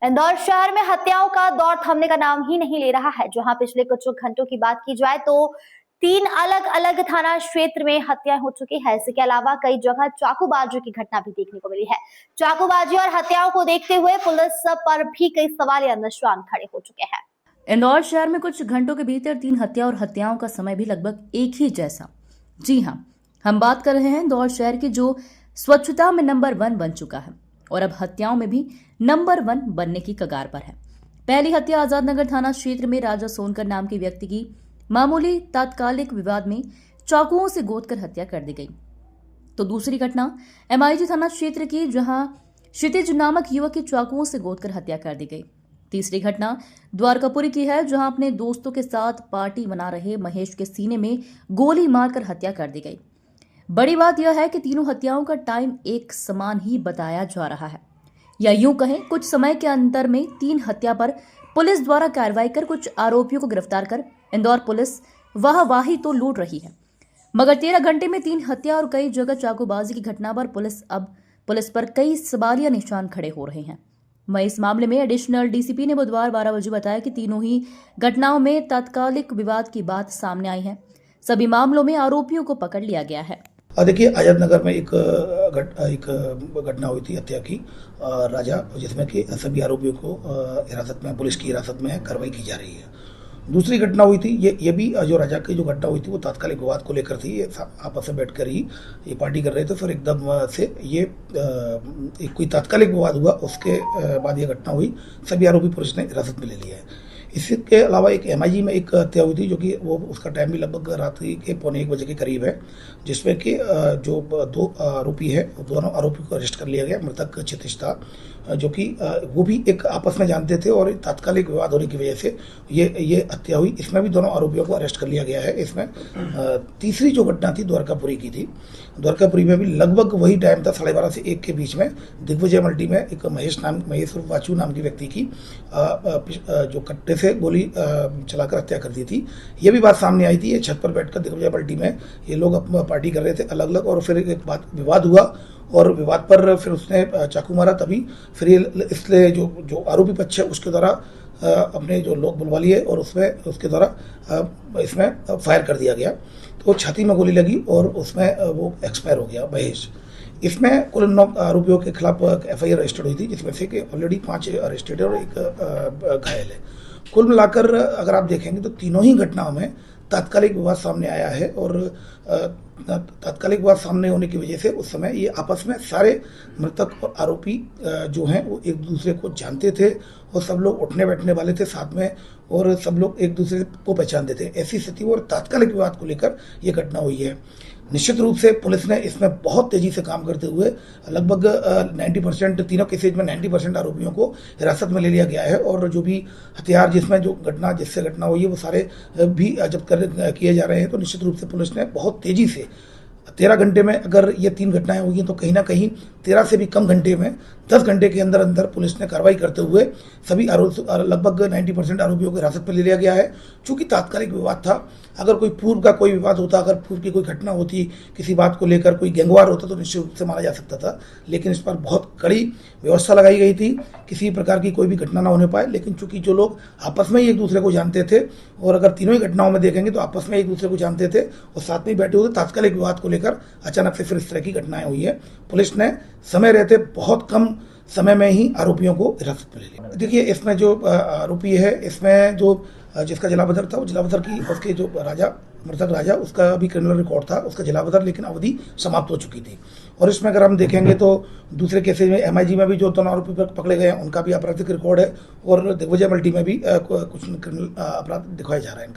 इंदौर शहर में हत्याओं का दौर थमने का नाम ही नहीं ले रहा है। जहां पिछले कुछ घंटों की बात की जाए तो 3 अलग अलग थाना क्षेत्र में हत्याएं हो चुकी है। इसके अलावा कई जगह चाकूबाजी की घटना भी देखने को मिली है। चाकूबाजी और हत्याओं को देखते हुए पुलिस पर भी कई सवालिया निशान खड़े हो चुके हैं। इंदौर शहर में कुछ घंटों के भीतर 3 हत्या और हत्याओं का समय भी लगभग एक ही जैसा। जी हाँ, हम बात कर रहे हैं इंदौर शहर की जो स्वच्छता में नंबर 1 बन चुका है और अब हत्याओं में भी नंबर 1 बनने की कगार पर है। पहली हत्या आजाद नगर थाना क्षेत्र में राजा सोनकर नाम के व्यक्ति की मामूली तात्कालिक विवाद में चाकुओं से गोदकर हत्या कर दी गई। तो दूसरी घटना एमआईजी थाना क्षेत्र की, जहां क्षितिज नामक युवक की चाकुओं से गोदकर हत्या कर दी गई। तीसरी घटना द्वारकापुरी की है, जहां अपने दोस्तों के साथ पार्टी मना रहे महेश के सीने में गोली मारकर हत्या कर दी गई। बड़ी बात यह है कि तीनों हत्याओं का टाइम एक समान ही बताया जा रहा है, या यूं कहें कुछ समय के अंतर में 3 हत्या पर पुलिस द्वारा कार्रवाई कर कुछ आरोपियों को गिरफ्तार कर इंदौर पुलिस वाहवाही तो लूट रही है, मगर 13 घंटे में 3 हत्या और कई जगह चाकूबाजी की घटना पर पुलिस पर कई सवालिया निशान खड़े हो रहे हैं। वहीं इस मामले में एडिशनल डीसीपी ने बुधवार 12 बजे बताया कि तीनों ही घटनाओं में तात्कालिक विवाद की बात सामने आई है। सभी मामलों में आरोपियों को पकड़ लिया गया है। देखिए, आजाद नगर में एक घटना हुई थी हत्या की राजा, जिसमें कि सभी आरोपियों को हिरासत में, पुलिस की हिरासत में कार्रवाई की जा रही है। दूसरी घटना हुई थी, ये भी जो राजा की जो घटना हुई थी वो तात्कालिक विवाद को लेकर थी। ये आपस में बैठकर ही ये पार्टी कर रहे थे, फिर एकदम से ये एक कोई तात्कालिक विवाद हुआ, उसके बाद ये घटना हुई। सभी आरोपी पुलिस ने हिरासत में ले लिया है। इसके अलावा एक एमआईजी में एक हत्या हुई थी, जो कि वो उसका टाइम भी लगभग रात्रि के 1:45 बजे के करीब है, जिसमें कि जो 2 आरोपी है, दोनों आरोपी को अरेस्ट कर लिया गया। मृतक क्षितिज था, जो कि वो भी एक आपस में जानते थे और तात्कालिक विवाद होने की वजह से ये हत्या हुई। इसमें भी दोनों आरोपियों को अरेस्ट कर लिया गया है। इसमें तीसरी जो घटना थी द्वारकापुरी की थी। द्वारकापुरी में भी लगभग वही टाइम था, 12:30 से 1 के बीच में दिग्विजय मल्टी में एक महेश वाचू नाम की व्यक्ति की जो कट्टे से गोली चलाकर हत्या कर दी थी। ये भी बात सामने आई थी। ये छत पर बैठकर दिग्विजय मल्टी में ये लोग पार्टी कर रहे थे अलग अलग, और फिर एक बात विवाद हुआ और विवाद पर फिर उसने चाकू मारा। तभी फिर इसलिए जो आरोपी पक्ष है उसके द्वारा अपने जो लोग बुलवा लिए और उसके द्वारा इसमें फायर कर दिया गया, तो छाती में गोली लगी और उसमें वो एक्सपायर हो गया महेश। इसमें कुल 9 आरोपियों के खिलाफ एफआईआर रजिस्टर्ड हुई थी, जिसमें से कि ऑलरेडी 5 अरेस्टेड है और 1 घायल है। कुल मिलाकर अगर आप देखेंगे तो तीनों ही घटनाओं में तात्कालिक विवाद सामने आया है, और तात्कालिक विवाद सामने होने की वजह से उस समय ये आपस में सारे मृतक और आरोपी जो हैं वो एक दूसरे को जानते थे और सब लोग उठने बैठने वाले थे साथ में, और सब लोग एक दूसरे को पहचानते थे। ऐसी स्थिति और तात्कालिक विवाद को लेकर ये घटना हुई है। निश्चित रूप से पुलिस ने इसमें बहुत तेजी से काम करते हुए लगभग 90% तीनों केसेज में 90% आरोपियों को हिरासत में ले लिया गया है, और जो भी हथियार जिससे घटना हुई है वो सारे भी जब्त किए जा रहे हैं। तो निश्चित रूप से पुलिस ने बहुत तेजी से 13 घंटे में अगर ये 3 घटनाएं हुई हैं, तो कहीं ना कहीं 13 से भी कम घंटे में 10 घंटे के अंदर अंदर पुलिस ने कार्रवाई करते हुए सभी लगभग 90% आरोपियों को हिरासत पर ले लिया गया है। चूंकि तात्कालिक विवाद था, अगर कोई पूर्व का कोई विवाद होता, अगर पूर्व की कोई घटना होती, किसी बात को लेकर कोई गैंगवार होता, तो निश्चित रूप से माना जा सकता था। लेकिन इस पर बहुत कड़ी व्यवस्था लगाई गई थी, किसी प्रकार की कोई भी घटना ना होने पाए। लेकिन चूंकि जो लोग आपस में ही एक दूसरे को जानते थे, और अगर तीनों ही घटनाओं में देखेंगे तो आपस में एक दूसरे को जानते थे और साथ में बैठे हुए, तात्कालिक विवाद को लेकर अचानक से फिर इस तरह की घटनाएं हुई है। पुलिस ने समय रहते बहुत कम समय में ही आरोपियों को हिरासत में ले लिया। देखिए, इसमें जो आरोपी है, इसमें जो जिसका जलावधर था, वो जलावधर की उसके जो मृतक राजा, उसका भी क्रिमिनल रिकॉर्ड था, उसका जलावधर, लेकिन अवधि समाप्त हो चुकी थी। और इसमें अगर हम देखेंगे तो दूसरे केसेज में एमआईजी में भी जो 2 आरोपी पकड़े गए हैं, उनका भी आपराधिक रिकॉर्ड है, और दिग्विजय मल्टी में भी कुछ क्रिमिनल अपराध दिखाया जा रहा है इनका।